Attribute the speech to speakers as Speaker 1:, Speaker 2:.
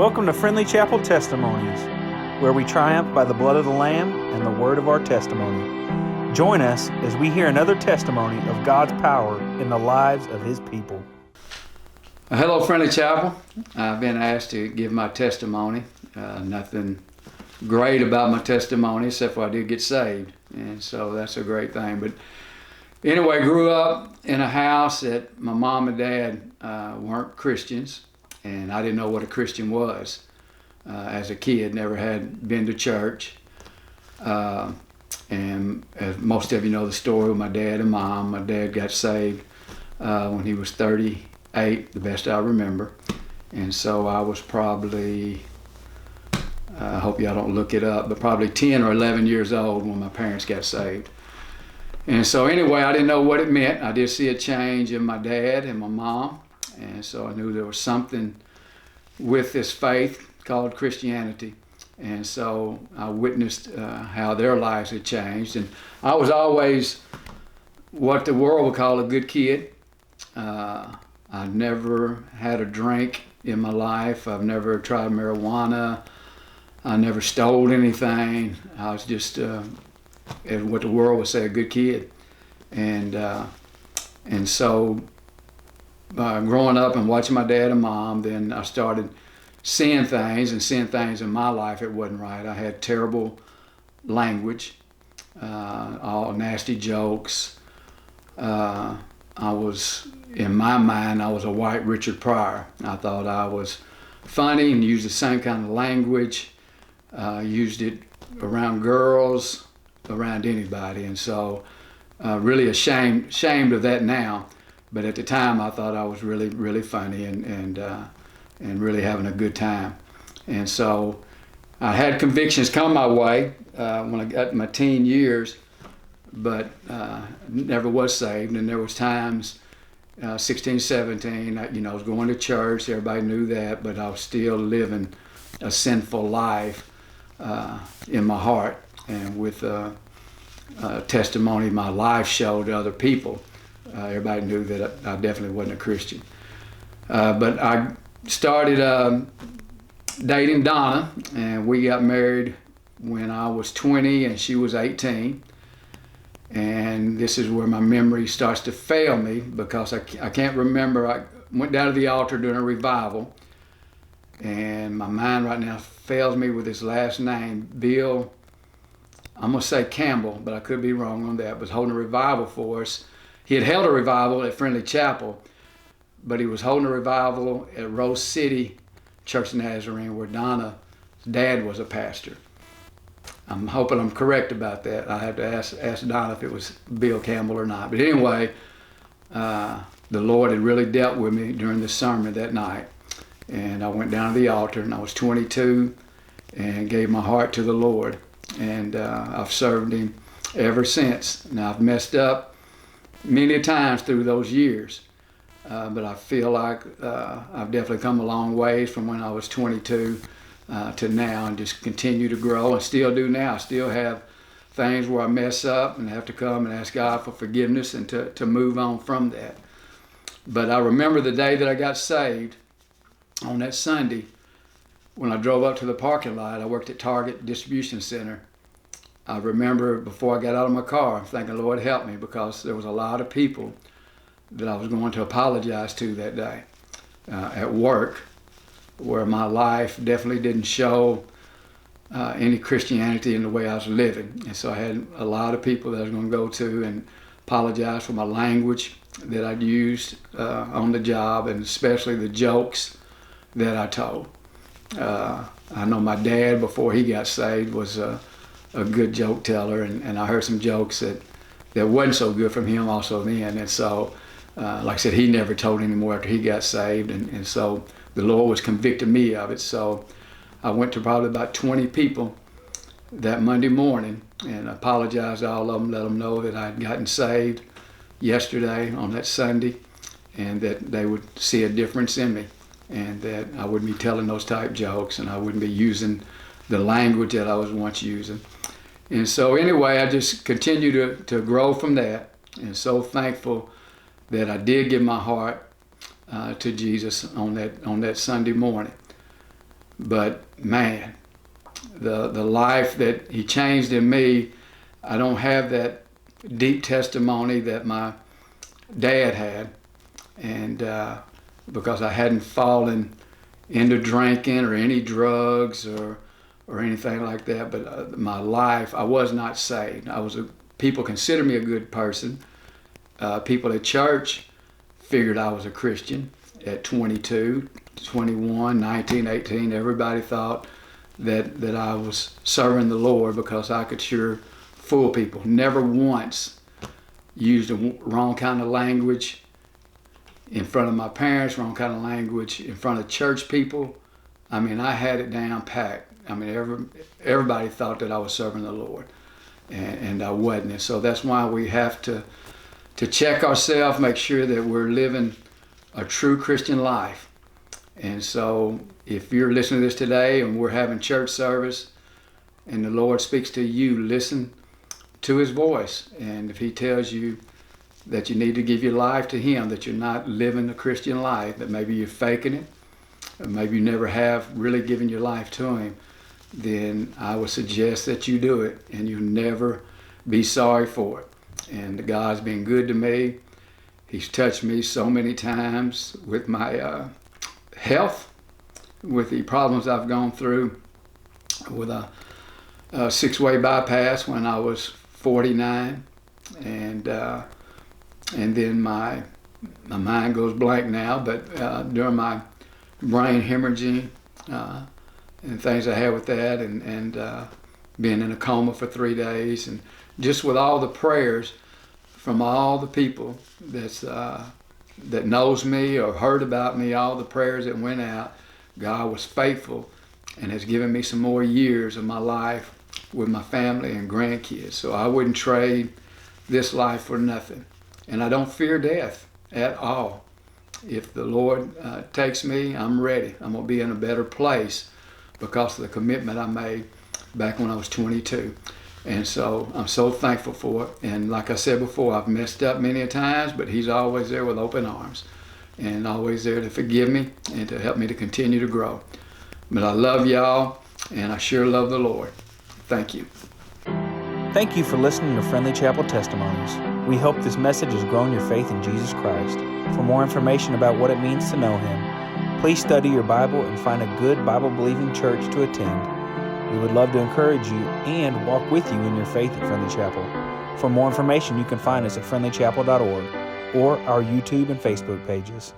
Speaker 1: Welcome to Friendly Chapel Testimonies, where we triumph by the blood of the Lamb and the word of our testimony. Join us as we hear another testimony of God's power in the lives of His people.
Speaker 2: Hello, Friendly Chapel. I've been asked to give my testimony. Nothing great about my testimony except for I did get saved, and so that's a great thing. But anyway, grew up in a house that my mom and dad weren't Christians, and I didn't know what a Christian was. As a kid, never had been to church. And as most of you know the story with my dad and mom, my dad got saved when he was 38, the best I remember. And so I was probably, I hope y'all don't look it up, but probably 10 or 11 years old when my parents got saved. And so anyway, I didn't know what it meant. I did see a change in my dad and my mom. And so I knew there was something with this faith called Christianity. And so I witnessed how their lives had changed. And I was always what the world would call a good kid. I never had a drink in my life. I've never tried marijuana. I never stole anything. I was just what the world would say, a good kid. And so growing up and watching my dad and mom, then I started seeing things in my life it wasn't right. I had terrible language, all nasty jokes. I was, in my mind, I was a white Richard Pryor. I thought I was funny and used the same kind of language, used it around girls, around anybody. And so really ashamed of that now. But at the time, I thought I was really, really funny and really having a good time. And so I had convictions come my way when I got my teen years, but never was saved. And there was times, 16, 17, I was going to church, everybody knew that, but I was still living a sinful life in my heart. And with testimony my life showed to other people, everybody knew that I definitely wasn't a Christian. But I started dating Donna, and we got married when I was 20 and she was 18. And this is where my memory starts to fail me because I can't remember. I went down to the altar during a revival, and my mind right now fails me with his last name, Bill, I'm going to say Campbell, but I could be wrong on that, was holding a revival for us. He had held a revival at Friendly Chapel, but he was holding a revival at Rose City Church Nazarene, where Donna's dad was a pastor. I'm hoping I'm correct about that. I have to ask Donna if it was Bill Campbell or not. But anyway, the Lord had really dealt with me during the sermon that night. And I went down to the altar, and I was 22 and gave my heart to the Lord. And I've served Him ever since. Now, I've messed up many times through those years. But I feel like I've definitely come a long ways from when I was 22 to now, and just continue to grow and still do now. I still have things where I mess up and have to come and ask God for forgiveness and to move on from that. But I remember the day that I got saved on that Sunday when I drove up to the parking lot. I worked at Target Distribution Center. I remember before I got out of my car, I'm thinking, Lord, help me, because there was a lot of people that I was going to apologize to that day at work, where my life definitely didn't show any Christianity in the way I was living. And so I had a lot of people that I was going to go to and apologize for my language that I'd used on the job, and especially the jokes that I told. I know my dad, before he got saved, was a good joke teller, and I heard some jokes that wasn't so good from him also then. And so like I said, he never told anymore after he got saved, and so the Lord was convicting me of it. So I went to probably about 20 people that Monday morning and apologized to all of them, let them know that I had gotten saved yesterday on that Sunday, and that they would see a difference in me, and that I wouldn't be telling those type jokes, and I wouldn't be using the language that I was once using. And so anyway, I just continued to grow from that, and so thankful that I did give my heart to Jesus on that Sunday morning. But man, the life that he changed in me, I don't have that deep testimony that my dad had, and because I hadn't fallen into drinking or any drugs or anything like that. But my life, I was not saved. People considered me a good person. People at church figured I was a Christian at 22, 21, 19, 18. Everybody thought that I was serving the Lord because I could sure fool people. Never once used the wrong kind of language in front of my parents, wrong kind of language in front of church people. I mean, I had it down packed. I mean, everybody thought that I was serving the Lord, and I wasn't. And so that's why we have to check ourselves, make sure that we're living a true Christian life. And so if you're listening to this today and we're having church service and the Lord speaks to you, listen to his voice. And if he tells you that you need to give your life to him, that you're not living the Christian life, that maybe you're faking it, or maybe you never have really given your life to him, then I would suggest that you do it, and you'll never be sorry for it. And God's been good to me. He's touched me so many times with my health, with the problems I've gone through, with a 6-way bypass when I was 49, and then my mind goes blank now, but during my brain hemorrhaging and things I had with that, and being in a coma for 3 days, and just with all the prayers from all the people that knows me or heard about me, all the prayers that went out, God was faithful and has given me some more years of my life with my family and grandkids. So I wouldn't trade this life for nothing. And I don't fear death at all. If the Lord takes me, I'm ready. I'm going to be in a better place because of the commitment I made back when I was 22. And so I'm so thankful for it. And like I said before, I've messed up many a times, but he's always there with open arms and always there to forgive me and to help me to continue to grow. But I love y'all, and I sure love the Lord. Thank you.
Speaker 1: Thank you for listening to Friendly Chapel Testimonies. We hope this message has grown your faith in Jesus Christ. For more information about what it means to know him, please study your Bible and find a good Bible-believing church to attend. We would love to encourage you and walk with you in your faith at Friendly Chapel. For more information, you can find us at friendlychapel.org or our YouTube and Facebook pages.